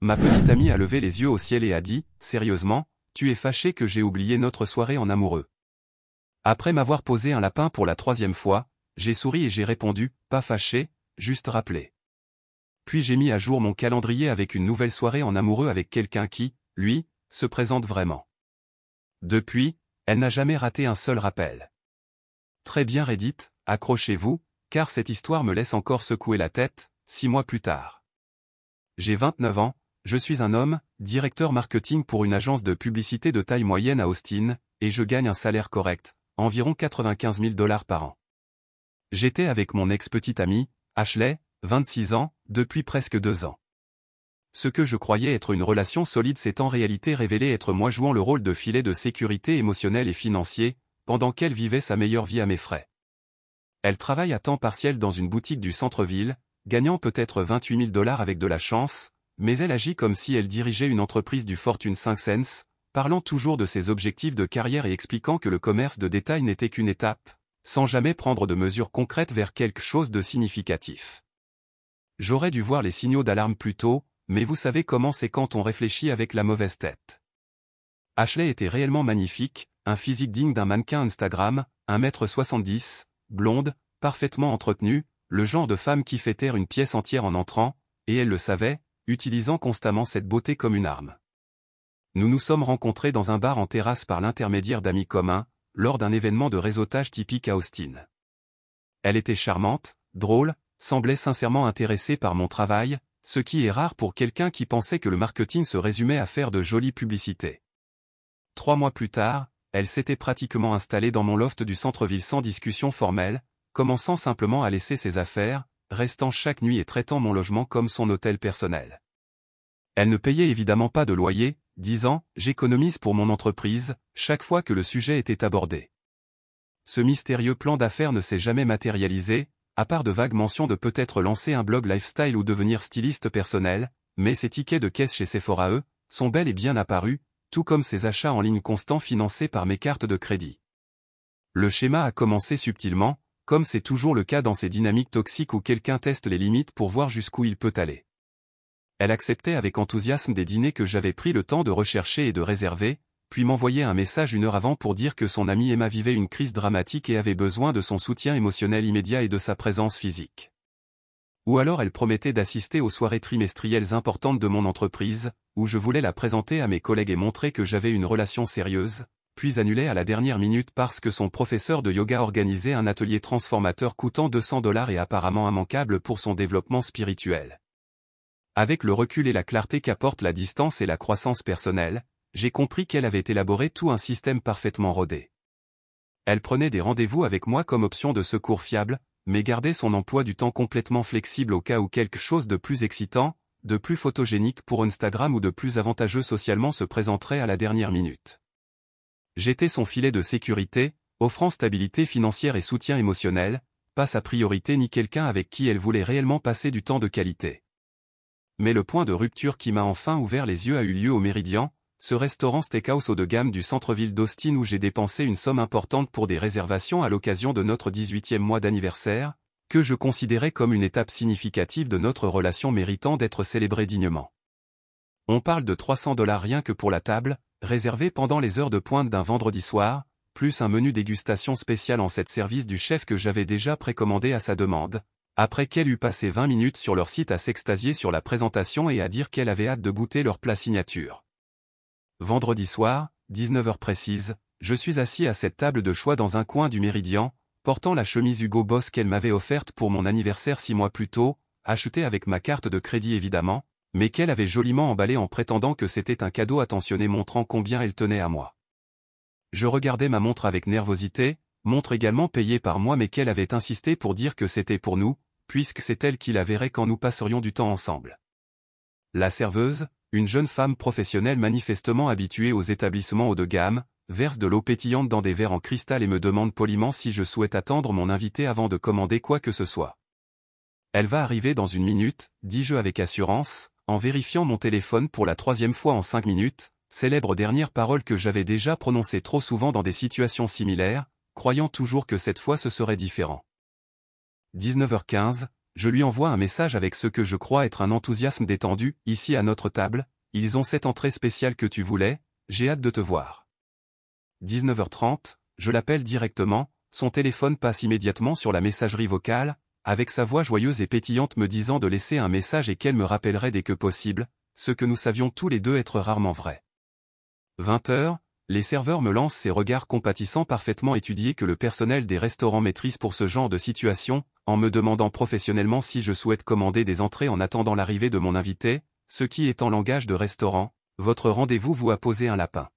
Ma petite amie a levé les yeux au ciel et a dit, « Sérieusement, tu es fâché que j'ai oublié notre soirée en amoureux ?» Après m'avoir posé un lapin pour la 3e fois, j'ai souri et j'ai répondu, « Pas fâché, juste rappelé. » Puis j'ai mis à jour mon calendrier avec une nouvelle soirée en amoureux avec quelqu'un qui, lui, se présente vraiment. Depuis, elle n'a jamais raté un seul rappel. Très bien Reddit, accrochez-vous, car cette histoire me laisse encore secouer la tête, 6 mois plus tard. J'ai 29 ans, je suis un homme, directeur marketing pour une agence de publicité de taille moyenne à Austin, et je gagne un salaire correct, environ 95 000 $ par an. J'étais avec mon ex-petite amie, Ashley, 26 ans, depuis presque 2 ans. Ce que je croyais être une relation solide s'est en réalité révélé être moi jouant le rôle de filet de sécurité émotionnel et financier, pendant qu'elle vivait sa meilleure vie à mes frais. Elle travaille à temps partiel dans une boutique du centre-ville, gagnant peut-être 28 000 $ avec de la chance, mais elle agit comme si elle dirigeait une entreprise du Fortune 500, parlant toujours de ses objectifs de carrière et expliquant que le commerce de détail n'était qu'une étape, sans jamais prendre de mesures concrètes vers quelque chose de significatif. J'aurais dû voir les signaux d'alarme plus tôt, mais vous savez comment c'est quand on réfléchit avec la mauvaise tête. Ashley était réellement magnifique, un physique digne d'un mannequin Instagram, 1,70 m, blonde, parfaitement entretenue, le genre de femme qui fait taire une pièce entière en entrant, et elle le savait, utilisant constamment cette beauté comme une arme. Nous nous sommes rencontrés dans un bar en terrasse par l'intermédiaire d'amis communs, lors d'un événement de réseautage typique à Austin. Elle était charmante, drôle, semblait sincèrement intéressée par mon travail, ce qui est rare pour quelqu'un qui pensait que le marketing se résumait à faire de jolies publicités. 3 mois plus tard, elle s'était pratiquement installée dans mon loft du centre-ville sans discussion formelle, commençant simplement à laisser ses affaires, restant chaque nuit et traitant mon logement comme son hôtel personnel. Elle ne payait évidemment pas de loyer, disant « J'économise pour mon entreprise » chaque fois que le sujet était abordé. Ce mystérieux plan d'affaires ne s'est jamais matérialisé, à part de vagues mentions de peut-être lancer un blog lifestyle ou devenir styliste personnel, mais ses tickets de caisse chez Sephora sont bel et bien apparus, tout comme ses achats en ligne constants financés par mes cartes de crédit. Le schéma a commencé subtilement, comme c'est toujours le cas dans ces dynamiques toxiques où quelqu'un teste les limites pour voir jusqu'où il peut aller. Elle acceptait avec enthousiasme des dîners que j'avais pris le temps de rechercher et de réserver, puis m'envoyait un message 1 heure avant pour dire que son amie Emma vivait une crise dramatique et avait besoin de son soutien émotionnel immédiat et de sa présence physique. Ou alors elle promettait d'assister aux soirées trimestrielles importantes de mon entreprise, où je voulais la présenter à mes collègues et montrer que j'avais une relation sérieuse, puis annulait à la dernière minute parce que son professeur de yoga organisait un atelier transformateur coûtant 200 $ et apparemment immanquable pour son développement spirituel. Avec le recul et la clarté qu'apporte la distance et la croissance personnelle, j'ai compris qu'elle avait élaboré tout un système parfaitement rodé. Elle prenait des rendez-vous avec moi comme option de secours fiable, mais gardait son emploi du temps complètement flexible au cas où quelque chose de plus excitant, de plus photogénique pour Instagram ou de plus avantageux socialement se présenterait à la dernière minute. J'étais son filet de sécurité, offrant stabilité financière et soutien émotionnel, pas sa priorité ni quelqu'un avec qui elle voulait réellement passer du temps de qualité. Mais le point de rupture qui m'a enfin ouvert les yeux a eu lieu au Méridien, ce restaurant steakhouse haut de gamme du centre-ville d'Austin où j'ai dépensé une somme importante pour des réservations à l'occasion de notre 18e mois d'anniversaire, que je considérais comme une étape significative de notre relation méritant d'être célébrée dignement. On parle de 300 $ rien que pour la table, réservée pendant les heures de pointe d'un vendredi soir, plus un menu dégustation spécial en 7 services du chef que j'avais déjà précommandé à sa demande, après qu'elle eut passé 20 minutes sur leur site à s'extasier sur la présentation et à dire qu'elle avait hâte de goûter leur plat signature. Vendredi soir, 19 h précise, je suis assis à cette table de choix dans un coin du Méridien, portant la chemise Hugo Boss qu'elle m'avait offerte pour mon anniversaire 6 mois plus tôt, achetée avec ma carte de crédit évidemment, mais qu'elle avait joliment emballée en prétendant que c'était un cadeau attentionné montrant combien elle tenait à moi. Je regardais ma montre avec nervosité, montre également payée par moi mais qu'elle avait insisté pour dire que c'était pour nous, puisque c'est elle qui la verrait quand nous passerions du temps ensemble. La serveuse, une jeune femme professionnelle manifestement habituée aux établissements haut de gamme, verse de l'eau pétillante dans des verres en cristal et me demande poliment si je souhaite attendre mon invité avant de commander quoi que ce soit. Elle va arriver dans 1 minute, dis-je avec assurance, en vérifiant mon téléphone pour la 3e fois en 5 minutes, célèbre dernière parole que j'avais déjà prononcée trop souvent dans des situations similaires, croyant toujours que cette fois ce serait différent. 19 h 15, Je lui envoie un message avec ce que je crois être un enthousiasme détendu, ici à notre table, ils ont cette entrée spéciale que tu voulais, j'ai hâte de te voir. 19h30, je l'appelle directement, son téléphone passe immédiatement sur la messagerie vocale, avec sa voix joyeuse et pétillante me disant de laisser un message et qu'elle me rappellerait dès que possible, ce que nous savions tous les deux être rarement vrai. 20h, les serveurs me lancent ces regards compatissants parfaitement étudiés que le personnel des restaurants maîtrise pour ce genre de situation, en me demandant professionnellement si je souhaite commander des entrées en attendant l'arrivée de mon invité, ce qui est en langage de restaurant, votre rendez-vous vous a posé un lapin.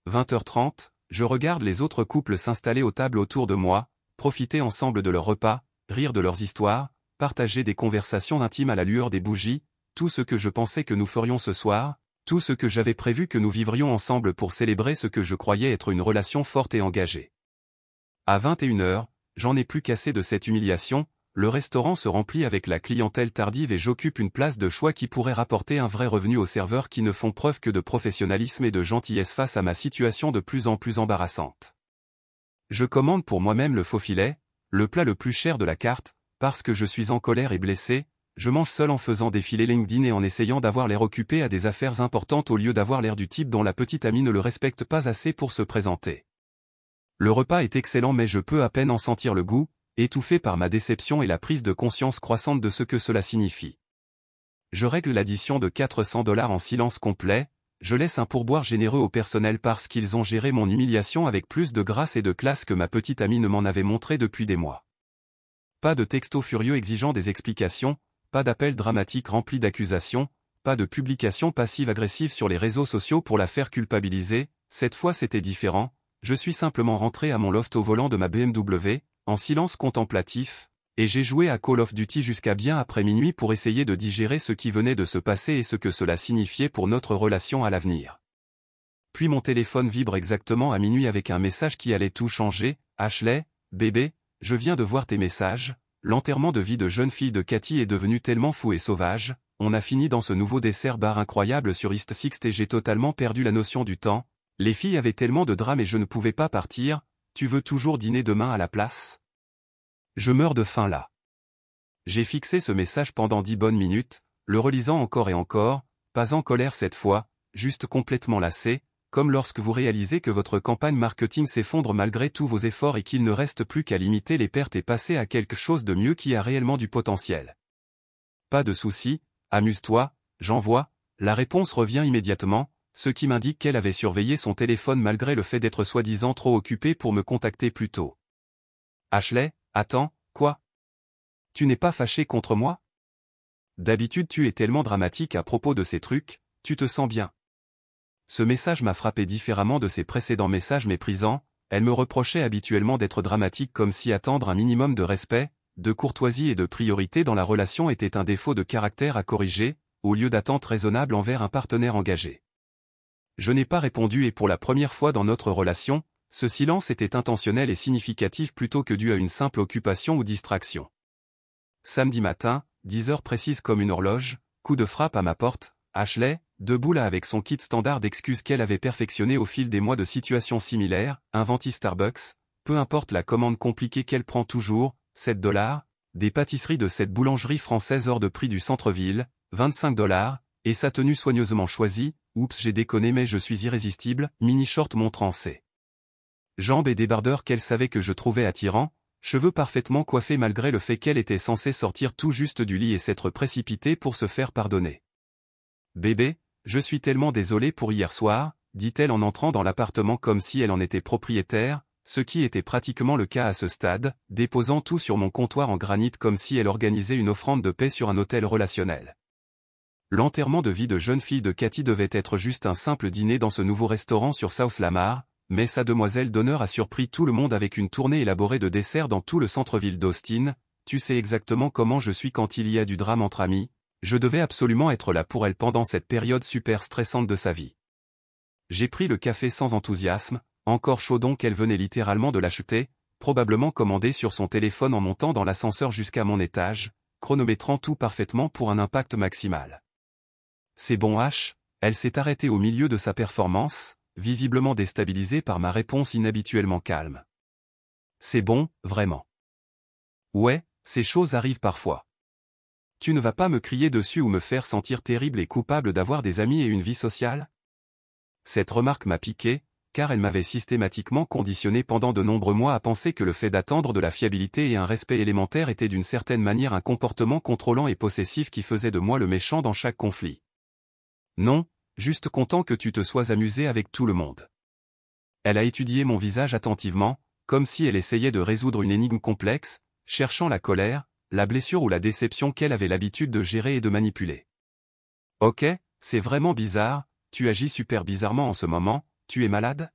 20h30, je regarde les autres couples s'installer aux tables autour de moi, profiter ensemble de leur repas, rire de leurs histoires, partager des conversations intimes à la lueur des bougies, tout ce que je pensais que nous ferions ce soir, tout ce que j'avais prévu que nous vivrions ensemble pour célébrer ce que je croyais être une relation forte et engagée. À 21h, j'en ai plus qu'assez de cette humiliation, le restaurant se remplit avec la clientèle tardive et j'occupe une place de choix qui pourrait rapporter un vrai revenu aux serveurs qui ne font preuve que de professionnalisme et de gentillesse face à ma situation de plus en plus embarrassante. Je commande pour moi-même le faux filet, le plat le plus cher de la carte, parce que je suis en colère et blessé, je mange seul en faisant défiler LinkedIn et en essayant d'avoir l'air occupé à des affaires importantes au lieu d'avoir l'air du type dont la petite amie ne le respecte pas assez pour se présenter. Le repas est excellent mais je peux à peine en sentir le goût, étouffé par ma déception et la prise de conscience croissante de ce que cela signifie. Je règle l'addition de $400 en silence complet, je laisse un pourboire généreux au personnel parce qu'ils ont géré mon humiliation avec plus de grâce et de classe que ma petite amie ne m'en avait montré depuis des mois. Pas de texto furieux exigeant des explications, pas d'appel dramatique rempli d'accusations, pas de publication passive-agressive sur les réseaux sociaux pour la faire culpabiliser, cette fois c'était différent, je suis simplement rentré à mon loft au volant de ma BMW, en silence contemplatif, et j'ai joué à Call of Duty jusqu'à bien après minuit pour essayer de digérer ce qui venait de se passer et ce que cela signifiait pour notre relation à l'avenir. Puis mon téléphone vibre exactement à minuit avec un message qui allait tout changer, Ashley, bébé, je viens de voir tes messages, l'enterrement de vie de jeune fille de Cathy est devenu tellement fou et sauvage, on a fini dans ce nouveau dessert bar incroyable sur East Sixth et j'ai totalement perdu la notion du temps, les filles avaient tellement de drames et je ne pouvais pas partir, tu veux toujours dîner demain à la place ? Je meurs de faim là. J'ai fixé ce message pendant 10 bonnes minutes, le relisant encore et encore, pas en colère cette fois, juste complètement lassé, comme lorsque vous réalisez que votre campagne marketing s'effondre malgré tous vos efforts et qu'il ne reste plus qu'à limiter les pertes et passer à quelque chose de mieux qui a réellement du potentiel. Pas de souci, amuse-toi, j'envoie, la réponse revient immédiatement, ce qui m'indique qu'elle avait surveillé son téléphone malgré le fait d'être soi-disant trop occupée pour me contacter plus tôt. Ashley, attends, quoi ? Tu n'es pas fâché contre moi ? D'habitude tu es tellement dramatique à propos de ces trucs, tu te sens bien. Ce message m'a frappé différemment de ses précédents messages méprisants, elle me reprochait habituellement d'être dramatique comme si attendre un minimum de respect, de courtoisie et de priorité dans la relation était un défaut de caractère à corriger, au lieu d'attente raisonnable envers un partenaire engagé. Je n'ai pas répondu et pour la première fois dans notre relation, ce silence était intentionnel et significatif plutôt que dû à une simple occupation ou distraction. Samedi matin, 10h précise comme une horloge, coup de frappe à ma porte, Ashley, debout là avec son kit standard d'excuses qu'elle avait perfectionné au fil des mois de situations similaires, inventi Starbucks, peu importe la commande compliquée qu'elle prend toujours, $7, des pâtisseries de cette boulangerie française hors de prix du centre-ville, $25, et sa tenue soigneusement choisie, oups j'ai déconné mais je suis irrésistible, mini-short montrant ses jambes et débardeur qu'elle savait que je trouvais attirant, cheveux parfaitement coiffés malgré le fait qu'elle était censée sortir tout juste du lit et s'être précipitée pour se faire pardonner. Bébé, je suis tellement désolée pour hier soir, dit-elle en entrant dans l'appartement comme si elle en était propriétaire, ce qui était pratiquement le cas à ce stade, déposant tout sur mon comptoir en granit comme si elle organisait une offrande de paix sur un autel relationnel. L'enterrement de vie de jeune fille de Cathy devait être juste un simple dîner dans ce nouveau restaurant sur South Lamar, mais sa demoiselle d'honneur a surpris tout le monde avec une tournée élaborée de desserts dans tout le centre-ville d'Austin, tu sais exactement comment je suis quand il y a du drame entre amis, je devais absolument être là pour elle pendant cette période super stressante de sa vie. J'ai pris le café sans enthousiasme, encore chaud donc elle venait littéralement de l'acheter, probablement commandé sur son téléphone en montant dans l'ascenseur jusqu'à mon étage, chronométrant tout parfaitement pour un impact maximal. C'est bon H, elle s'est arrêtée au milieu de sa performance, visiblement déstabilisée par ma réponse inhabituellement calme. C'est bon, vraiment. Ouais, ces choses arrivent parfois. Tu ne vas pas me crier dessus ou me faire sentir terrible et coupable d'avoir des amis et une vie sociale? Cette remarque m'a piqué, car elle m'avait systématiquement conditionné pendant de nombreux mois à penser que le fait d'attendre de la fiabilité et un respect élémentaire était d'une certaine manière un comportement contrôlant et possessif qui faisait de moi le méchant dans chaque conflit. Non, juste content que tu te sois amusé avec tout le monde. Elle a étudié mon visage attentivement, comme si elle essayait de résoudre une énigme complexe, cherchant la colère, la blessure ou la déception qu'elle avait l'habitude de gérer et de manipuler. Ok, c'est vraiment bizarre, tu agis super bizarrement en ce moment, tu es malade?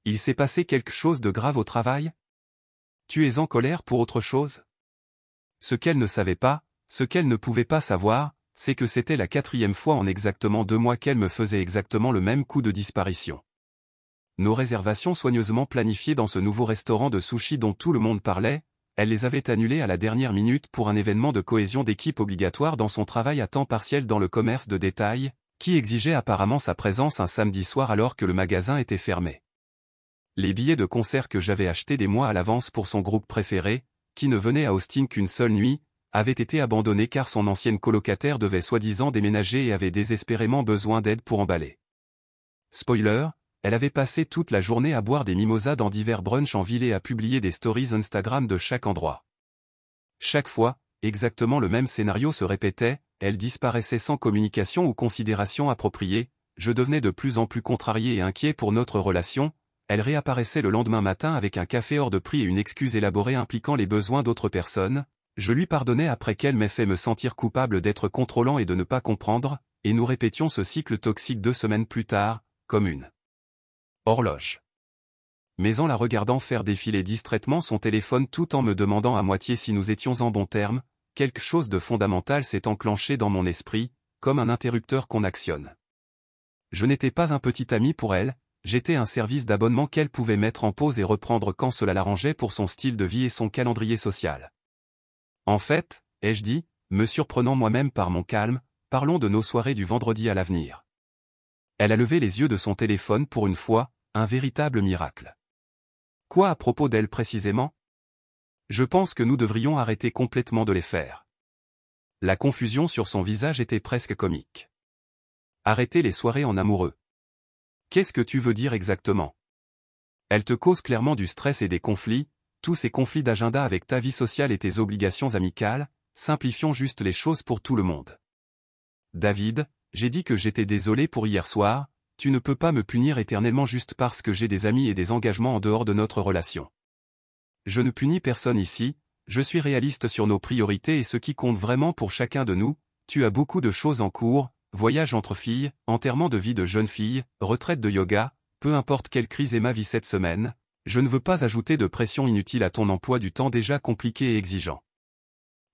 Il s'est passé quelque chose de grave au travail? Tu es en colère pour autre chose? Ce qu'elle ne savait pas, ce qu'elle ne pouvait pas savoir, c'est que c'était la 4e fois en exactement 2 mois qu'elle me faisait exactement le même coup de disparition. Nos réservations soigneusement planifiées dans ce nouveau restaurant de sushi dont tout le monde parlait, elle les avait annulées à la dernière minute pour un événement de cohésion d'équipe obligatoire dans son travail à temps partiel dans le commerce de détail, qui exigeait apparemment sa présence un samedi soir alors que le magasin était fermé. Les billets de concert que j'avais achetés des mois à l'avance pour son groupe préféré, qui ne venait à Austin qu'une seule nuit, avaient été abandonnés car son ancienne colocataire devait soi-disant déménager et avait désespérément besoin d'aide pour emballer. Spoiler, elle avait passé toute la journée à boire des mimosas dans divers brunchs en ville et à publier des stories Instagram de chaque endroit. Chaque fois, exactement le même scénario se répétait, elle disparaissait sans communication ou considération appropriée, je devenais de plus en plus contrarié et inquiet pour notre relation, elle réapparaissait le lendemain matin avec un café hors de prix et une excuse élaborée impliquant les besoins d'autres personnes, je lui pardonnais après qu'elle m'ait fait me sentir coupable d'être contrôlant et de ne pas comprendre, et nous répétions ce cycle toxique 2 semaines plus tard, comme une horloge. Mais en la regardant faire défiler distraitement son téléphone tout en me demandant à moitié si nous étions en bons termes, quelque chose de fondamental s'est enclenché dans mon esprit, comme un interrupteur qu'on actionne. Je n'étais pas un petit ami pour elle, j'étais un service d'abonnement qu'elle pouvait mettre en pause et reprendre quand cela l'arrangeait pour son style de vie et son calendrier social. En fait, ai-je dit, me surprenant moi-même par mon calme, parlons de nos soirées du vendredi à l'avenir. Elle a levé les yeux de son téléphone pour une fois, un véritable miracle. Quoi à propos d'elle précisément? Je pense que nous devrions arrêter complètement de les faire. La confusion sur son visage était presque comique. Arrêter les soirées en amoureux. Qu'est-ce que tu veux dire exactement? Elle te cause clairement du stress et des conflits, tous ces conflits d'agenda avec ta vie sociale et tes obligations amicales, simplifions juste les choses pour tout le monde. David, j'ai dit que j'étais désolé pour hier soir, tu ne peux pas me punir éternellement juste parce que j'ai des amis et des engagements en dehors de notre relation. Je ne punis personne ici, je suis réaliste sur nos priorités et ce qui compte vraiment pour chacun de nous, tu as beaucoup de choses en cours, voyage entre filles, enterrement de vie de jeune fille, retraite de yoga, peu importe quelle crise est ma vie cette semaine, je ne veux pas ajouter de pression inutile à ton emploi du temps déjà compliqué et exigeant.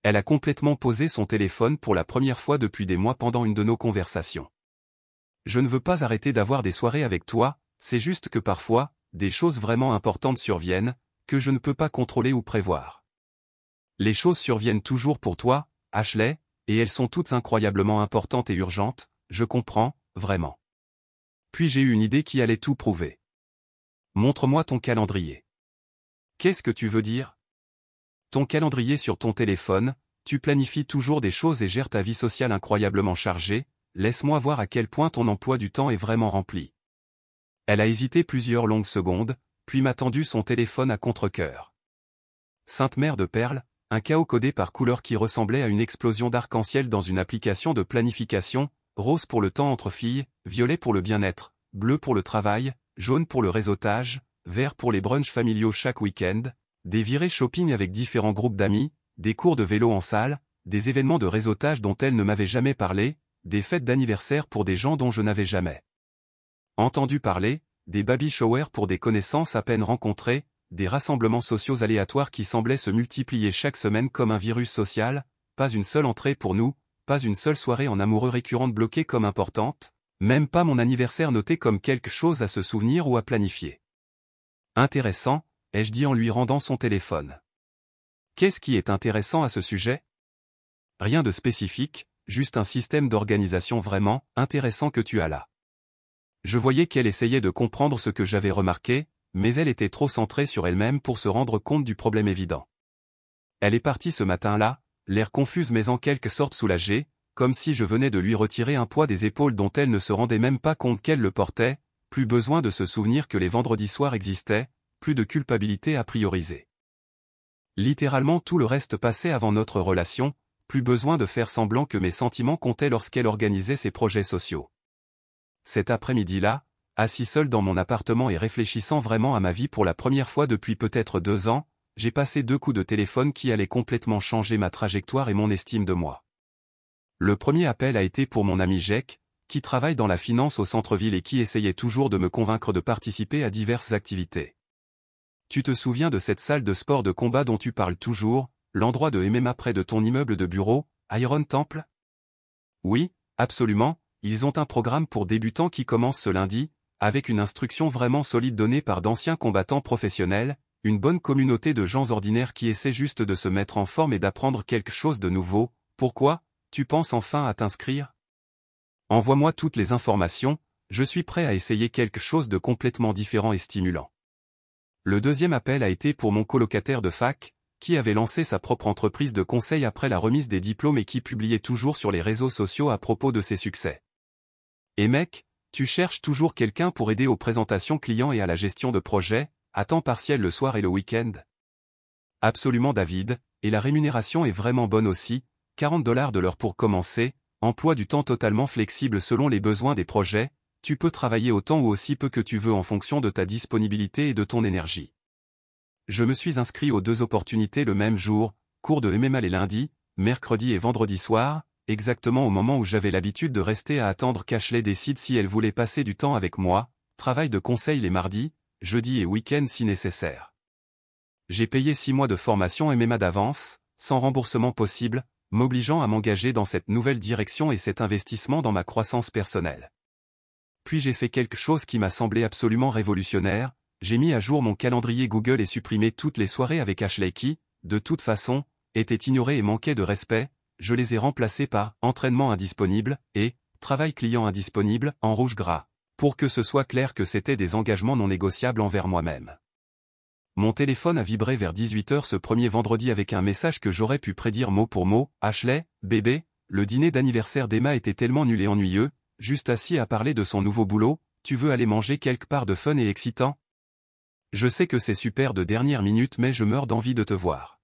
Elle a complètement posé son téléphone pour la première fois depuis des mois pendant une de nos conversations. Je ne veux pas arrêter d'avoir des soirées avec toi, c'est juste que parfois, des choses vraiment importantes surviennent, que je ne peux pas contrôler ou prévoir. Les choses surviennent toujours pour toi, Ashley, et elles sont toutes incroyablement importantes et urgentes, je comprends, vraiment. Puis j'ai eu une idée qui allait tout prouver. Montre-moi ton calendrier. Qu'est-ce que tu veux dire? Ton calendrier sur ton téléphone, tu planifies toujours des choses et gères ta vie sociale incroyablement chargée, laisse-moi voir à quel point ton emploi du temps est vraiment rempli. Elle a hésité plusieurs longues secondes, puis m'a tendu son téléphone à contre-cœur. Sainte Mère de Perles, un chaos codé par couleurs qui ressemblait à une explosion d'arc-en-ciel dans une application de planification, rose pour le temps entre filles, violet pour le bien-être, bleu pour le travail, jaune pour le réseautage, vert pour les brunchs familiaux chaque week-end, des virées shopping avec différents groupes d'amis, des cours de vélo en salle, des événements de réseautage dont elle ne m'avait jamais parlé, des fêtes d'anniversaire pour des gens dont je n'avais jamais entendu parler, des baby showers pour des connaissances à peine rencontrées, des rassemblements sociaux aléatoires qui semblaient se multiplier chaque semaine comme un virus social, pas une seule entrée pour nous, pas une seule soirée en amoureux récurrente bloquée comme importante, même pas mon anniversaire noté comme quelque chose à se souvenir ou à planifier. Intéressant, ai-je dit en lui rendant son téléphone. Qu'est-ce qui est intéressant à ce sujet? Rien de spécifique, juste un système d'organisation vraiment intéressant que tu as là. Je voyais qu'elle essayait de comprendre ce que j'avais remarqué, mais elle était trop centrée sur elle-même pour se rendre compte du problème évident. Elle est partie ce matin-là, l'air confuse mais en quelque sorte soulagée, comme si je venais de lui retirer un poids des épaules dont elle ne se rendait même pas compte qu'elle le portait, plus besoin de se souvenir que les vendredis soirs existaient, plus de culpabilité à prioriser. Littéralement tout le reste passait avant notre relation, plus besoin de faire semblant que mes sentiments comptaient lorsqu'elle organisait ses projets sociaux. Cet après-midi-là, assis seul dans mon appartement et réfléchissant vraiment à ma vie pour la première fois depuis peut-être 2 ans, j'ai passé 2 coups de téléphone qui allaient complètement changer ma trajectoire et mon estime de moi. Le premier appel a été pour mon ami Jake, qui travaille dans la finance au centre-ville et qui essayait toujours de me convaincre de participer à diverses activités. Tu te souviens de cette salle de sport de combat dont tu parles toujours, l'endroit de MMA près de ton immeuble de bureau, Iron Temple? Oui, absolument, ils ont un programme pour débutants qui commence ce lundi, avec une instruction vraiment solide donnée par d'anciens combattants professionnels, une bonne communauté de gens ordinaires qui essaient juste de se mettre en forme et d'apprendre quelque chose de nouveau. Pourquoi, tu penses enfin à t'inscrire? Envoie-moi toutes les informations, je suis prêt à essayer quelque chose de complètement différent et stimulant. Le deuxième appel a été pour mon colocataire de fac, qui avait lancé sa propre entreprise de conseil après la remise des diplômes et qui publiait toujours sur les réseaux sociaux à propos de ses succès. Et mec, tu cherches toujours quelqu'un pour aider aux présentations clients et à la gestion de projets, à temps partiel le soir et le week-end? Absolument David, et la rémunération est vraiment bonne aussi, $40 de l'heure pour commencer, emploi du temps totalement flexible selon les besoins des projets, tu peux travailler autant ou aussi peu que tu veux en fonction de ta disponibilité et de ton énergie. Je me suis inscrit aux 2 opportunités le même jour, cours de MMA les lundis, mercredi et vendredi soir, exactement au moment où j'avais l'habitude de rester à attendre qu'Ashley décide si elle voulait passer du temps avec moi, travail de conseil les mardis, jeudis et week-ends si nécessaire. J'ai payé 6 mois de formation MMA d'avance, sans remboursement possible, m'obligeant à m'engager dans cette nouvelle direction et cet investissement dans ma croissance personnelle. Puis j'ai fait quelque chose qui m'a semblé absolument révolutionnaire, j'ai mis à jour mon calendrier Google et supprimé toutes les soirées avec Ashley qui, de toute façon, étaient ignorées et manquaient de respect, je les ai remplacées par « entraînement indisponible » et « travail client indisponible » en rouge gras, pour que ce soit clair que c'était des engagements non négociables envers moi-même. Mon téléphone a vibré vers 18h ce premier vendredi avec un message que j'aurais pu prédire mot pour mot. Ashley, bébé, le dîner d'anniversaire d'Emma était tellement nul et ennuyeux, juste assis à parler de son nouveau boulot, tu veux aller manger quelque part de fun et excitant? Je sais que c'est super de dernière minute mais je meurs d'envie de te voir.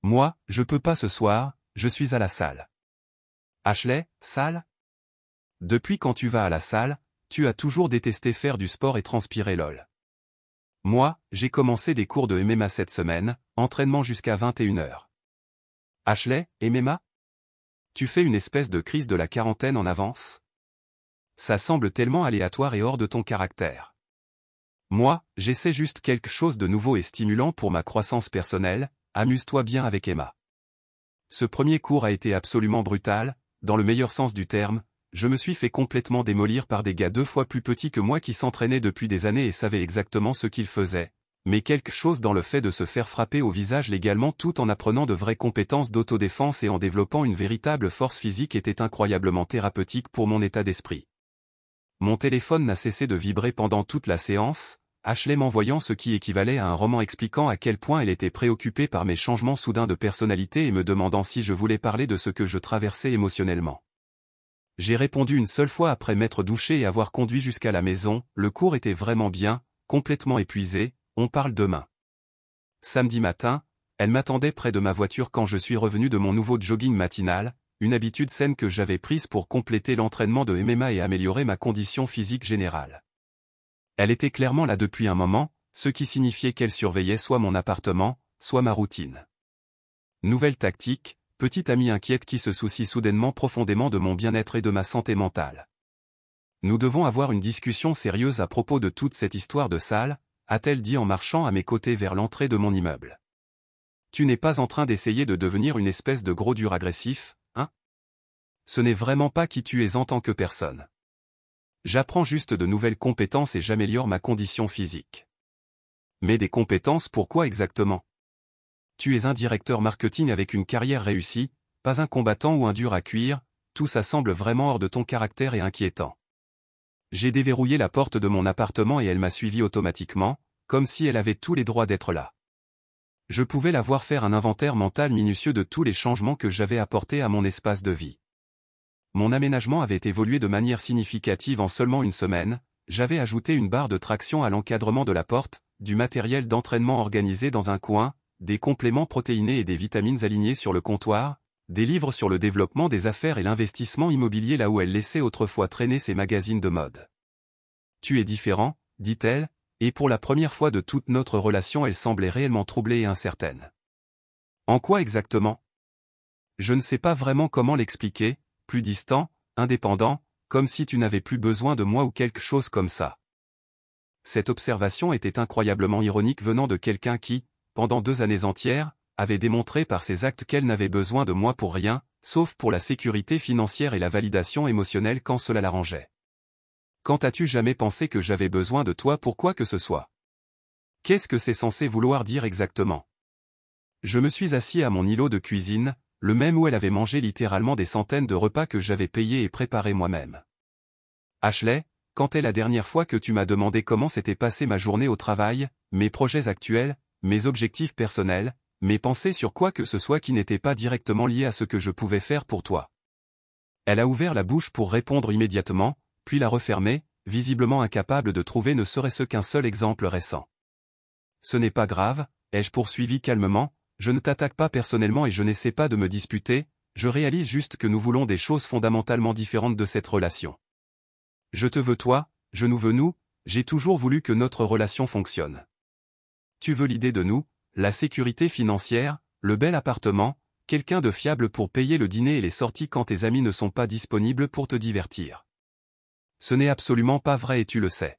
Moi, je peux pas ce soir, je suis à la salle. Ashley, salle? Depuis quand tu vas à la salle, tu as toujours détesté faire du sport et transpirer lol. Moi, j'ai commencé des cours de MMA cette semaine, entraînement jusqu'à 21h. Ashley, MMA? Tu fais une espèce de crise de la quarantaine en avance? Ça semble tellement aléatoire et hors de ton caractère. Moi, j'essaie juste quelque chose de nouveau et stimulant pour ma croissance personnelle, amuse-toi bien avec Emma. Ce premier cours a été absolument brutal, dans le meilleur sens du terme, je me suis fait complètement démolir par des gars 2 fois plus petits que moi qui s'entraînaient depuis des années et savaient exactement ce qu'ils faisaient. Mais quelque chose dans le fait de se faire frapper au visage légalement tout en apprenant de vraies compétences d'autodéfense et en développant une véritable force physique était incroyablement thérapeutique pour mon état d'esprit. Mon téléphone n'a cessé de vibrer pendant toute la séance, Ashley m'envoyant ce qui équivalait à un roman expliquant à quel point elle était préoccupée par mes changements soudains de personnalité et me demandant si je voulais parler de ce que je traversais émotionnellement. J'ai répondu une seule fois après m'être douché et avoir conduit jusqu'à la maison, le cours était vraiment bien, complètement épuisé, on parle demain. Samedi matin, elle m'attendait près de ma voiture quand je suis revenu de mon nouveau jogging matinal, une habitude saine que j'avais prise pour compléter l'entraînement de MMA et améliorer ma condition physique générale. Elle était clairement là depuis un moment, ce qui signifiait qu'elle surveillait soit mon appartement, soit ma routine. Nouvelle tactique, petite amie inquiète qui se soucie soudainement profondément de mon bien-être et de ma santé mentale. Nous devons avoir une discussion sérieuse à propos de toute cette histoire de salle, a-t-elle dit en marchant à mes côtés vers l'entrée de mon immeuble. Tu n'es pas en train d'essayer de devenir une espèce de gros dur agressif, hein? Ce n'est vraiment pas qui tu es en tant que personne. J'apprends juste de nouvelles compétences et j'améliore ma condition physique. Mais des compétences pourquoi exactement? Tu es un directeur marketing avec une carrière réussie, pas un combattant ou un dur à cuire, tout ça semble vraiment hors de ton caractère et inquiétant. J'ai déverrouillé la porte de mon appartement et elle m'a suivi automatiquement, comme si elle avait tous les droits d'être là. Je pouvais la voir faire un inventaire mental minutieux de tous les changements que j'avais apportés à mon espace de vie. Mon aménagement avait évolué de manière significative en seulement une semaine, j'avais ajouté une barre de traction à l'encadrement de la porte, du matériel d'entraînement organisé dans un coin, des compléments protéinés et des vitamines alignées sur le comptoir, des livres sur le développement des affaires et l'investissement immobilier là où elle laissait autrefois traîner ses magazines de mode. Tu es différent, dit-elle, et pour la première fois de toute notre relation elle semblait réellement troublée et incertaine. En quoi exactement? Je ne sais pas vraiment comment l'expliquer, plus distant, indépendant, comme si tu n'avais plus besoin de moi ou quelque chose comme ça. Cette observation était incroyablement ironique venant de quelqu'un qui, pendant 2 années entières, avait démontré par ses actes qu'elle n'avait besoin de moi pour rien, sauf pour la sécurité financière et la validation émotionnelle quand cela l'arrangeait. Quand as-tu jamais pensé que j'avais besoin de toi pour quoi que ce soit? Qu'est-ce que c'est censé vouloir dire exactement? Je me suis assis à mon îlot de cuisine, le même où elle avait mangé littéralement des centaines de repas que j'avais payés et préparés moi-même. Ashley, quand est la dernière fois que tu m'as demandé comment s'était passée ma journée au travail, mes projets actuels, mes objectifs personnels, mes pensées sur quoi que ce soit qui n'était pas directement lié à ce que je pouvais faire pour toi? Elle a ouvert la bouche pour répondre immédiatement, puis l'a refermée, visiblement incapable de trouver ne serait-ce qu'un seul exemple récent. Ce n'est pas grave, ai-je poursuivi calmement, je ne t'attaque pas personnellement et je n'essaie pas de me disputer, je réalise juste que nous voulons des choses fondamentalement différentes de cette relation. Je te veux toi, je nous veux nous, j'ai toujours voulu que notre relation fonctionne. Tu veux l'idée de nous, la sécurité financière, le bel appartement, quelqu'un de fiable pour payer le dîner et les sorties quand tes amis ne sont pas disponibles pour te divertir. Ce n'est absolument pas vrai et tu le sais.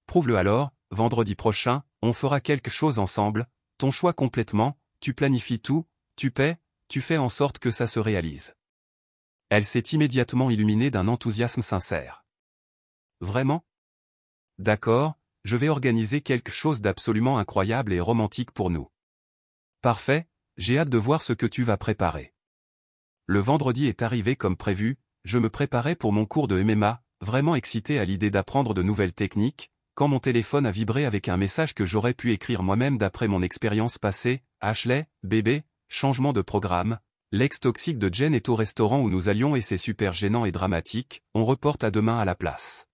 Prouve-le alors, vendredi prochain, on fera quelque chose ensemble, ton choix complètement, tu planifies tout, tu paies, tu fais en sorte que ça se réalise. Elle s'est immédiatement illuminée d'un enthousiasme sincère. Vraiment? D'accord, je vais organiser quelque chose d'absolument incroyable et romantique pour nous. Parfait, j'ai hâte de voir ce que tu vas préparer. Le vendredi est arrivé comme prévu, je me préparais pour mon cours de MMA, vraiment excité à l'idée d'apprendre de nouvelles techniques, quand mon téléphone a vibré avec un message que j'aurais pu écrire moi-même d'après mon expérience passée. Ashley, bébé, changement de programme, l'ex toxique de Jen est au restaurant où nous allions et c'est super gênant et dramatique, on reporte à demain à la place.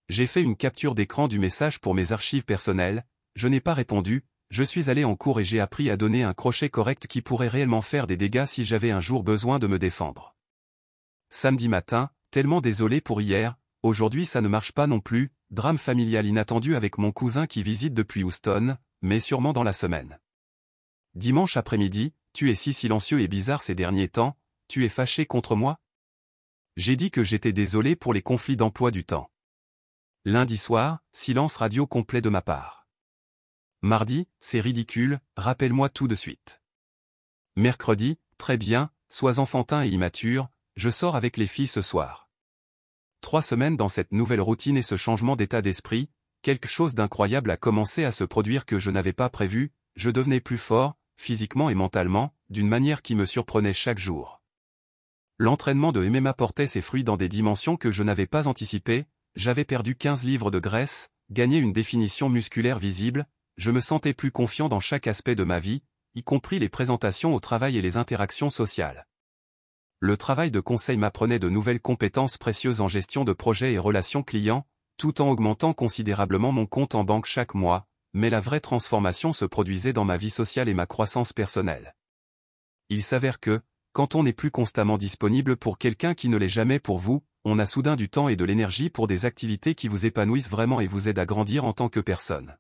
J'ai fait une capture d'écran du message pour mes archives personnelles, je n'ai pas répondu, je suis allé en cours et j'ai appris à donner un crochet correct qui pourrait réellement faire des dégâts si j'avais un jour besoin de me défendre. Samedi matin, tellement désolé pour hier, aujourd'hui ça ne marche pas non plus, drame familial inattendu avec mon cousin qui visite depuis Houston, mais sûrement dans la semaine. Dimanche après-midi, tu es si silencieux et bizarre ces derniers temps, tu es fâché contre moi? J'ai dit que j'étais désolé pour les conflits d'emploi du temps. Lundi soir, silence radio complet de ma part. Mardi, c'est ridicule, rappelle-moi tout de suite. Mercredi, très bien, sois enfantin et immature, je sors avec les filles ce soir. 3 semaines dans cette nouvelle routine et ce changement d'état d'esprit, quelque chose d'incroyable a commencé à se produire que je n'avais pas prévu, je devenais plus fort, physiquement et mentalement, d'une manière qui me surprenait chaque jour. L'entraînement de MMA portait ses fruits dans des dimensions que je n'avais pas anticipées, j'avais perdu 15 livres de graisse, gagné une définition musculaire visible, je me sentais plus confiant dans chaque aspect de ma vie, y compris les présentations au travail et les interactions sociales. Le travail de conseil m'apprenait de nouvelles compétences précieuses en gestion de projets et relations clients, tout en augmentant considérablement mon compte en banque chaque mois, mais la vraie transformation se produisait dans ma vie sociale et ma croissance personnelle. Il s'avère que, quand on n'est plus constamment disponible pour quelqu'un qui ne l'est jamais pour vous, on a soudain du temps et de l'énergie pour des activités qui vous épanouissent vraiment et vous aident à grandir en tant que personne.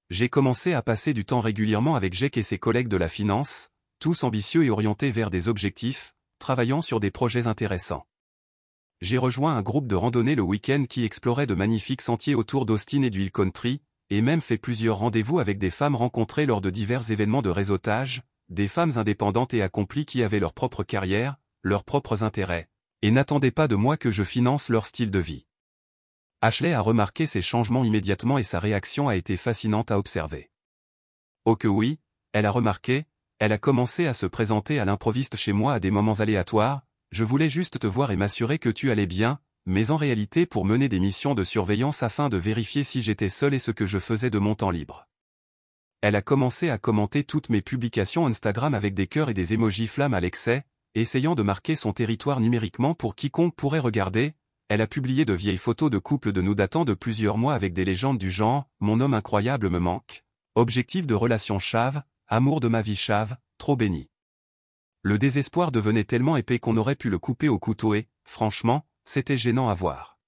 J'ai commencé à passer du temps régulièrement avec Jake et ses collègues de la finance, tous ambitieux et orientés vers des objectifs, travaillant sur des projets intéressants. J'ai rejoint un groupe de randonnée le week-end qui explorait de magnifiques sentiers autour d'Austin et du Hill Country, et même fait plusieurs rendez-vous avec des femmes rencontrées lors de divers événements de réseautage, des femmes indépendantes et accomplies qui avaient leur propre carrière, leurs propres intérêts, et n'attendaient pas de moi que je finance leur style de vie. Ashley a remarqué ces changements immédiatement et sa réaction a été fascinante à observer. Oh que oui, elle a remarqué, elle a commencé à se présenter à l'improviste chez moi à des moments aléatoires, je voulais juste te voir et m'assurer que tu allais bien, mais en réalité pour mener des missions de surveillance afin de vérifier si j'étais seul et ce que je faisais de mon temps libre. Elle a commencé à commenter toutes mes publications Instagram avec des cœurs et des émojis flammes à l'excès, essayant de marquer son territoire numériquement pour quiconque pourrait regarder. Elle a publié de vieilles photos de couples de nous datant de plusieurs mois avec des légendes du genre « Mon homme incroyable me manque »,« Objectif de relation chave »,« Amour de ma vie chave »,« Trop béni ». Le désespoir devenait tellement épais qu'on aurait pu le couper au couteau et, franchement, c'était gênant à voir.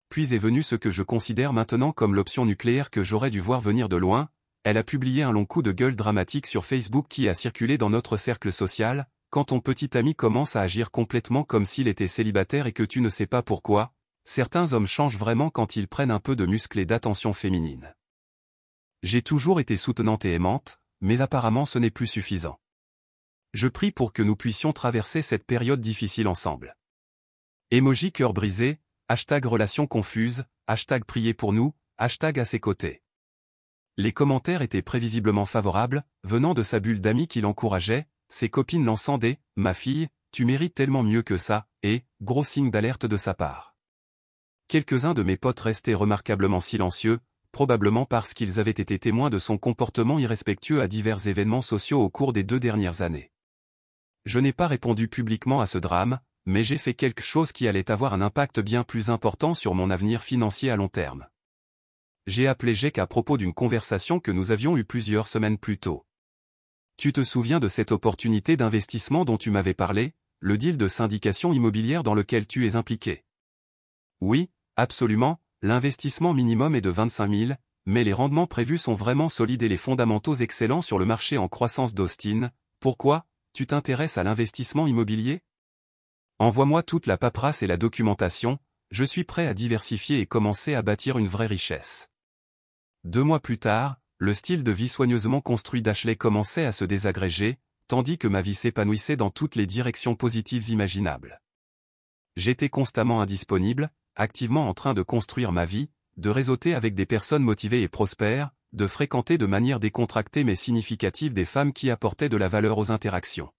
Puis est venu ce que je considère maintenant comme l'option nucléaire que j'aurais dû voir venir de loin. Elle a publié un long coup de gueule dramatique sur Facebook qui a circulé dans notre cercle social. Quand ton petit ami commence à agir complètement comme s'il était célibataire et que tu ne sais pas pourquoi, certains hommes changent vraiment quand ils prennent un peu de muscle et d'attention féminine. J'ai toujours été soutenante et aimante, mais apparemment ce n'est plus suffisant. Je prie pour que nous puissions traverser cette période difficile ensemble. Emoji cœur brisé, hashtag relation confuse, hashtag prier pour nous, hashtag à ses côtés. Les commentaires étaient prévisiblement favorables, venant de sa bulle d'amis qui l'encourageait, ses copines lançant des « Ma fille, tu mérites tellement mieux que ça » et « Gros signe d'alerte de sa part ». Quelques-uns de mes potes restaient remarquablement silencieux, probablement parce qu'ils avaient été témoins de son comportement irrespectueux à divers événements sociaux au cours des 2 dernières années. Je n'ai pas répondu publiquement à ce drame, mais j'ai fait quelque chose qui allait avoir un impact bien plus important sur mon avenir financier à long terme. J'ai appelé Jake à propos d'une conversation que nous avions eue plusieurs semaines plus tôt. Tu te souviens de cette opportunité d'investissement dont tu m'avais parlé, le deal de syndication immobilière dans lequel tu es impliqué? Oui, absolument, l'investissement minimum est de 25 000, mais les rendements prévus sont vraiment solides et les fondamentaux excellents sur le marché en croissance d'Austin. Pourquoi, tu t'intéresses à l'investissement immobilier? Envoie-moi toute la paperasse et la documentation, je suis prêt à diversifier et commencer à bâtir une vraie richesse. 2 mois plus tard, le style de vie soigneusement construit d'Ashley commençait à se désagréger, tandis que ma vie s'épanouissait dans toutes les directions positives imaginables. J'étais constamment indisponible, activement en train de construire ma vie, de réseauter avec des personnes motivées et prospères, de fréquenter de manière décontractée mais significative des femmes qui apportaient de la valeur aux interactions.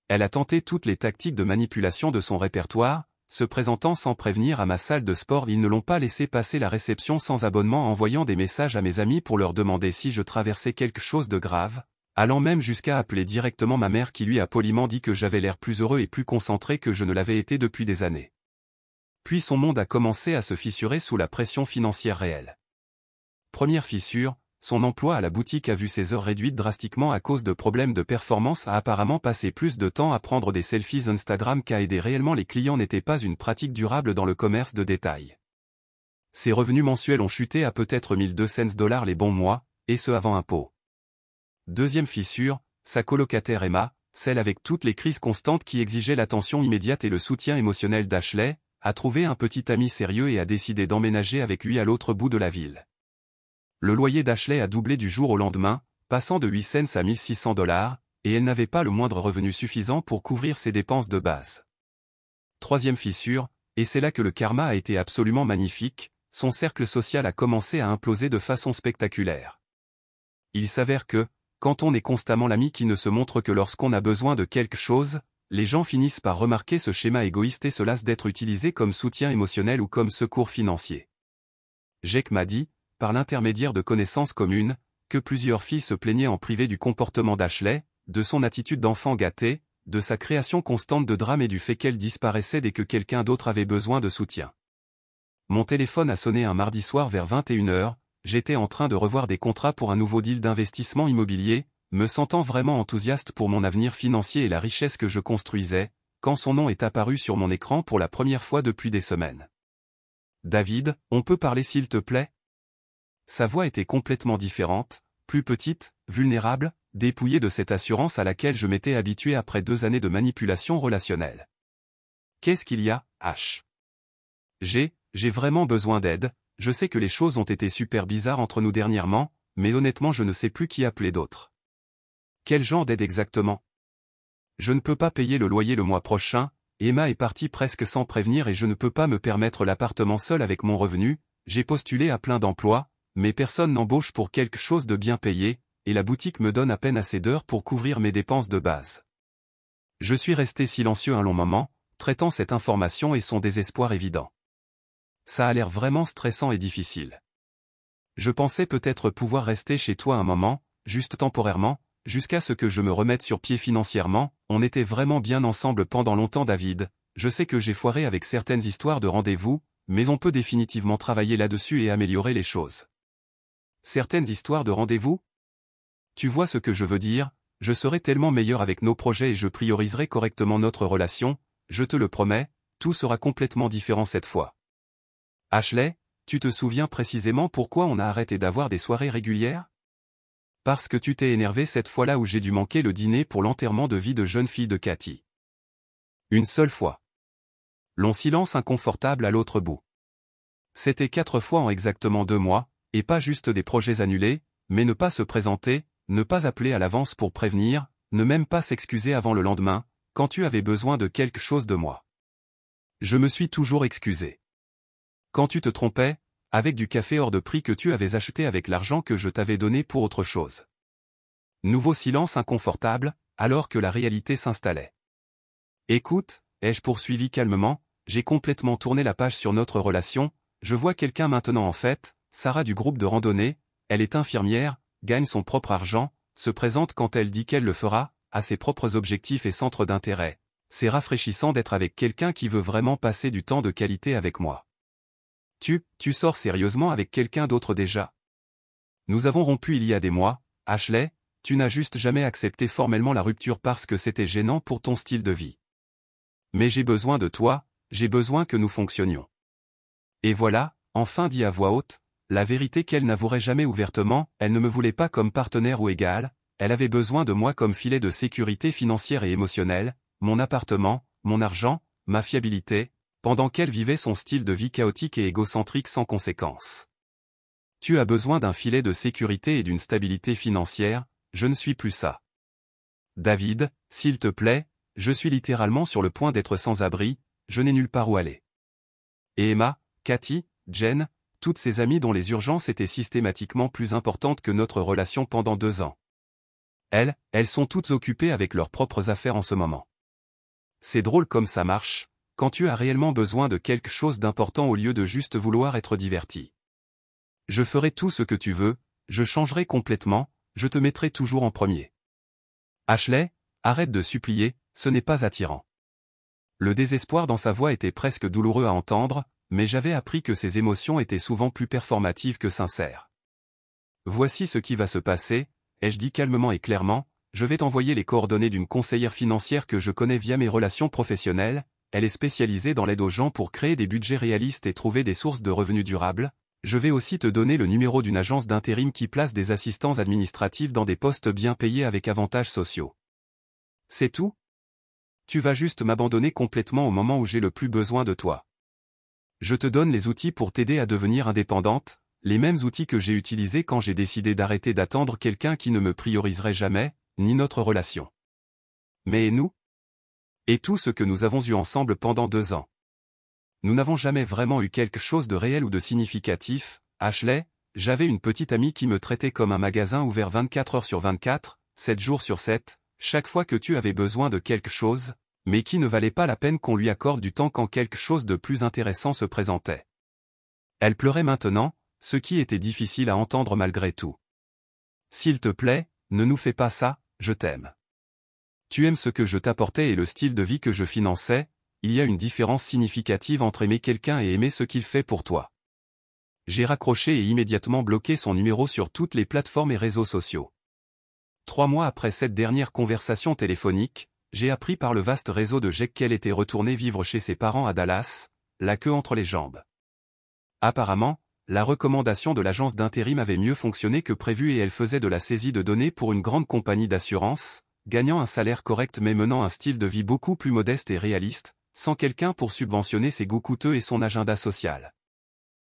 Elle a tenté toutes les tactiques de manipulation de son répertoire, se présentant sans prévenir à ma salle de sport. Ils ne l'ont pas laissé passer la réception sans abonnement en envoyant des messages à mes amis pour leur demander si je traversais quelque chose de grave, allant même jusqu'à appeler directement ma mère qui lui a poliment dit que j'avais l'air plus heureux et plus concentré que je ne l'avais été depuis des années. Puis son monde a commencé à se fissurer sous la pression financière réelle. Première fissure, son emploi à la boutique a vu ses heures réduites drastiquement à cause de problèmes de performance. A apparemment passé plus de temps à prendre des selfies Instagram qu'à aider réellement les clients n'était pas une pratique durable dans le commerce de détail. Ses revenus mensuels ont chuté à peut-être $1,200 les bons mois, et ce avant impôt. Deuxième fissure, sa colocataire Emma, celle avec toutes les crises constantes qui exigeaient l'attention immédiate et le soutien émotionnel d'Ashley, a trouvé un petit ami sérieux et a décidé d'emménager avec lui à l'autre bout de la ville. Le loyer d'Ashley a doublé du jour au lendemain, passant de 8 cents à $1,600, et elle n'avait pas le moindre revenu suffisant pour couvrir ses dépenses de base. Troisième fissure, et c'est là que le karma a été absolument magnifique, son cercle social a commencé à imploser de façon spectaculaire. Il s'avère que, quand on est constamment l'ami qui ne se montre que lorsqu'on a besoin de quelque chose, les gens finissent par remarquer ce schéma égoïste et se lassent d'être utilisés comme soutien émotionnel ou comme secours financier. Jake m'a dit, par l'intermédiaire de connaissances communes, que plusieurs filles se plaignaient en privé du comportement d'Ashley, de son attitude d'enfant gâté, de sa création constante de drames et du fait qu'elle disparaissait dès que quelqu'un d'autre avait besoin de soutien. Mon téléphone a sonné un mardi soir vers 21h, j'étais en train de revoir des contrats pour un nouveau deal d'investissement immobilier, me sentant vraiment enthousiaste pour mon avenir financier et la richesse que je construisais, quand son nom est apparu sur mon écran pour la première fois depuis des semaines. David, on peut parler s'il te plaît? Sa voix était complètement différente, plus petite, vulnérable, dépouillée de cette assurance à laquelle je m'étais habitué après 2 années de manipulation relationnelle. Qu'est-ce qu'il y a, H? J'ai vraiment besoin d'aide, je sais que les choses ont été super bizarres entre nous dernièrement, mais honnêtement je ne sais plus qui appeler d'autre. Quel genre d'aide exactement? Je ne peux pas payer le loyer le mois prochain, Emma est partie presque sans prévenir et je ne peux pas me permettre l'appartement seul avec mon revenu, j'ai postulé à plein d'emplois, mais personne n'embauche pour quelque chose de bien payé, et la boutique me donne à peine assez d'heures pour couvrir mes dépenses de base. Je suis resté silencieux un long moment, traitant cette information et son désespoir évident. Ça a l'air vraiment stressant et difficile. Je pensais peut-être pouvoir rester chez toi un moment, juste temporairement, jusqu'à ce que je me remette sur pied financièrement. On était vraiment bien ensemble pendant longtemps, David. Je sais que j'ai foiré avec certaines histoires de rendez-vous, mais on peut définitivement travailler là-dessus et améliorer les choses. Certaines histoires de rendez-vous? Tu vois ce que je veux dire? Je serai tellement meilleur avec nos projets et je prioriserai correctement notre relation, je te le promets, tout sera complètement différent cette fois. Ashley, tu te souviens précisément pourquoi on a arrêté d'avoir des soirées régulières? Parce que tu t'es énervé cette fois-là où j'ai dû manquer le dîner pour l'enterrement de vie de jeune fille de Cathy. Une seule fois. Long silence inconfortable à l'autre bout. C'était 4 fois en exactement 2 mois, et pas juste des projets annulés, mais ne pas se présenter, ne pas appeler à l'avance pour prévenir, ne même pas s'excuser avant le lendemain, quand tu avais besoin de quelque chose de moi. Je me suis toujours excusé. Quand tu te trompais, avec du café hors de prix que tu avais acheté avec l'argent que je t'avais donné pour autre chose. Nouveau silence inconfortable, alors que la réalité s'installait. Écoute, ai-je poursuivi calmement, j'ai complètement tourné la page sur notre relation, je vois quelqu'un maintenant en fait, Sarah du groupe de randonnée, elle est infirmière, gagne son propre argent, se présente quand elle dit qu'elle le fera, a ses propres objectifs et centres d'intérêt. C'est rafraîchissant d'être avec quelqu'un qui veut vraiment passer du temps de qualité avec moi. Tu sors sérieusement avec quelqu'un d'autre déjà? Nous avons rompu il y a des mois, Ashley, tu n'as juste jamais accepté formellement la rupture parce que c'était gênant pour ton style de vie. Mais j'ai besoin de toi, j'ai besoin que nous fonctionnions. Et voilà, enfin dit à voix haute, la vérité qu'elle n'avouerait jamais ouvertement, elle ne me voulait pas comme partenaire ou égal, elle avait besoin de moi comme filet de sécurité financière et émotionnelle, mon appartement, mon argent, ma fiabilité, pendant qu'elle vivait son style de vie chaotique et égocentrique sans conséquence. Tu as besoin d'un filet de sécurité et d'une stabilité financière, je ne suis plus ça. David, s'il te plaît, je suis littéralement sur le point d'être sans abri, je n'ai nulle part où aller. Et Emma, Cathy, Jen, toutes ces amies dont les urgences étaient systématiquement plus importantes que notre relation pendant 2 ans. Elles sont toutes occupées avec leurs propres affaires en ce moment. C'est drôle comme ça marche, quand tu as réellement besoin de quelque chose d'important au lieu de juste vouloir être diverti. Je ferai tout ce que tu veux, je changerai complètement, je te mettrai toujours en premier. Ashley, arrête de supplier, ce n'est pas attirant. Le désespoir dans sa voix était presque douloureux à entendre, mais j'avais appris que ses émotions étaient souvent plus performatives que sincères. Voici ce qui va se passer, ai-je dit calmement et clairement, je vais t'envoyer les coordonnées d'une conseillère financière que je connais via mes relations professionnelles, elle est spécialisée dans l'aide aux gens pour créer des budgets réalistes et trouver des sources de revenus durables. Je vais aussi te donner le numéro d'une agence d'intérim qui place des assistants administratifs dans des postes bien payés avec avantages sociaux. C'est tout? Tu vas juste m'abandonner complètement au moment où j'ai le plus besoin de toi. Je te donne les outils pour t'aider à devenir indépendante, les mêmes outils que j'ai utilisés quand j'ai décidé d'arrêter d'attendre quelqu'un qui ne me prioriserait jamais, ni notre relation. Mais et nous? Et tout ce que nous avons eu ensemble pendant 2 ans. Nous n'avons jamais vraiment eu quelque chose de réel ou de significatif, Ashley, j'avais une petite amie qui me traitait comme un magasin ouvert 24 heures sur 24, 7 jours sur 7, chaque fois que tu avais besoin de quelque chose, mais qui ne valait pas la peine qu'on lui accorde du temps quand quelque chose de plus intéressant se présentait. Elle pleurait maintenant, ce qui était difficile à entendre malgré tout. S'il te plaît, ne nous fais pas ça, je t'aime. Tu aimes ce que je t'apportais et le style de vie que je finançais, il y a une différence significative entre aimer quelqu'un et aimer ce qu'il fait pour toi. J'ai raccroché et immédiatement bloqué son numéro sur toutes les plateformes et réseaux sociaux. 3 mois après cette dernière conversation téléphonique, j'ai appris par le vaste réseau de Jake qu'elle était retournée vivre chez ses parents à Dallas, la queue entre les jambes. Apparemment, la recommandation de l'agence d'intérim avait mieux fonctionné que prévu et elle faisait de la saisie de données pour une grande compagnie d'assurance, gagnant un salaire correct mais menant un style de vie beaucoup plus modeste et réaliste, sans quelqu'un pour subventionner ses goûts coûteux et son agenda social.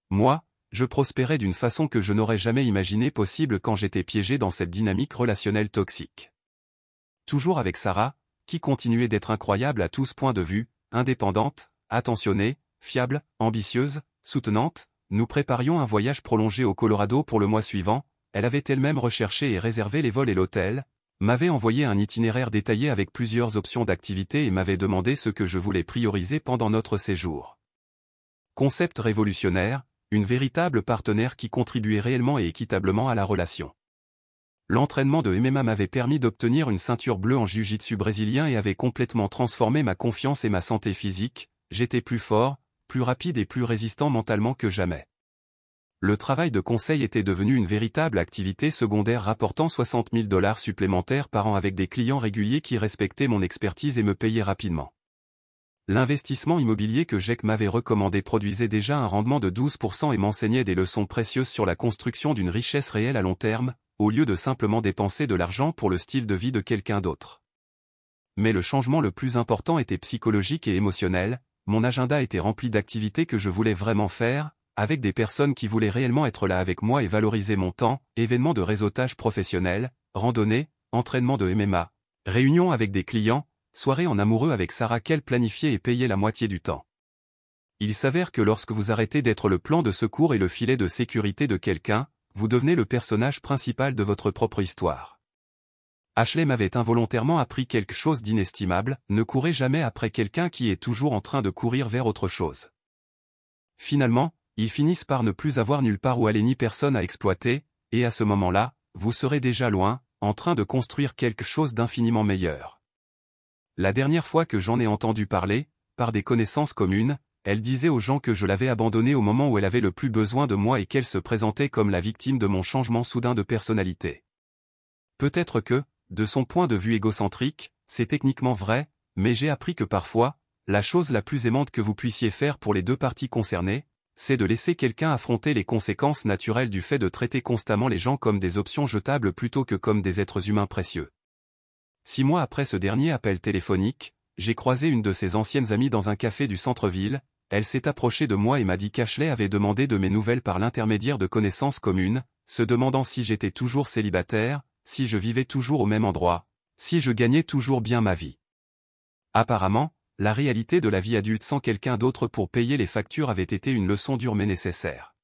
Moi, je prospérais d'une façon que je n'aurais jamais imaginé possible quand j'étais piégé dans cette dynamique relationnelle toxique. Toujours avec Sarah, qui continuait d'être incroyable à tous points de vue, indépendante, attentionnée, fiable, ambitieuse, soutenante, nous préparions un voyage prolongé au Colorado pour le mois suivant, elle avait elle-même recherché et réservé les vols et l'hôtel, m'avait envoyé un itinéraire détaillé avec plusieurs options d'activités et m'avait demandé ce que je voulais prioriser pendant notre séjour. Concept révolutionnaire, une véritable partenaire qui contribuait réellement et équitablement à la relation. L'entraînement de MMA m'avait permis d'obtenir une ceinture bleue en jiu-jitsu brésilien et avait complètement transformé ma confiance et ma santé physique. J'étais plus fort, plus rapide et plus résistant mentalement que jamais. Le travail de conseil était devenu une véritable activité secondaire rapportant $60 000 supplémentaires par an avec des clients réguliers qui respectaient mon expertise et me payaient rapidement. L'investissement immobilier que Jack m'avait recommandé produisait déjà un rendement de 12% et m'enseignait des leçons précieuses sur la construction d'une richesse réelle à long terme, au lieu de simplement dépenser de l'argent pour le style de vie de quelqu'un d'autre. Mais le changement le plus important était psychologique et émotionnel. Mon agenda était rempli d'activités que je voulais vraiment faire, avec des personnes qui voulaient réellement être là avec moi et valoriser mon temps, événements de réseautage professionnel, randonnées, entraînement de MMA, réunions avec des clients, soirées en amoureux avec Sarah qu'elle planifiait et payait la moitié du temps. Il s'avère que lorsque vous arrêtez d'être le plan de secours et le filet de sécurité de quelqu'un, vous devenez le personnage principal de votre propre histoire. Ashley m'avait involontairement appris quelque chose d'inestimable, ne courez jamais après quelqu'un qui est toujours en train de courir vers autre chose. Finalement, ils finissent par ne plus avoir nulle part où aller ni personne à exploiter, et à ce moment-là, vous serez déjà loin, en train de construire quelque chose d'infiniment meilleur. La dernière fois que j'en ai entendu parler, par des connaissances communes, elle disait aux gens que je l'avais abandonnée au moment où elle avait le plus besoin de moi et qu'elle se présentait comme la victime de mon changement soudain de personnalité. Peut-être que, de son point de vue égocentrique, c'est techniquement vrai, mais j'ai appris que parfois, la chose la plus aimante que vous puissiez faire pour les deux parties concernées, c'est de laisser quelqu'un affronter les conséquences naturelles du fait de traiter constamment les gens comme des options jetables plutôt que comme des êtres humains précieux. 6 mois après ce dernier appel téléphonique, j'ai croisé une de ses anciennes amies dans un café du centre-ville. Elle s'est approchée de moi et m'a dit qu'Ashley avait demandé de mes nouvelles par l'intermédiaire de connaissances communes, se demandant si j'étais toujours célibataire, si je vivais toujours au même endroit, si je gagnais toujours bien ma vie. Apparemment, la réalité de la vie adulte sans quelqu'un d'autre pour payer les factures avait été une leçon dure mais nécessaire.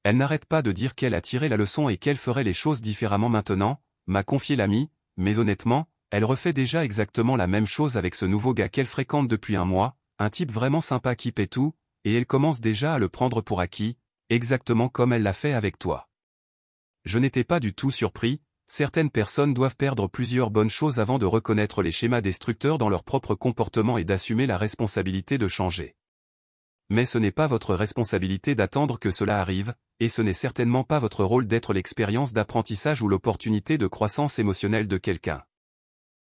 Elle n'arrête pas de dire qu'elle a tiré la leçon et qu'elle ferait les choses différemment maintenant, m'a confié l'amie, mais honnêtement, elle refait déjà exactement la même chose avec ce nouveau gars qu'elle fréquente depuis un mois, un type vraiment sympa qui paie tout, et elle commence déjà à le prendre pour acquis, exactement comme elle l'a fait avec toi. Je n'étais pas du tout surpris. Certaines personnes doivent perdre plusieurs bonnes choses avant de reconnaître les schémas destructeurs dans leur propre comportement et d'assumer la responsabilité de changer. Mais ce n'est pas votre responsabilité d'attendre que cela arrive, et ce n'est certainement pas votre rôle d'être l'expérience d'apprentissage ou l'opportunité de croissance émotionnelle de quelqu'un.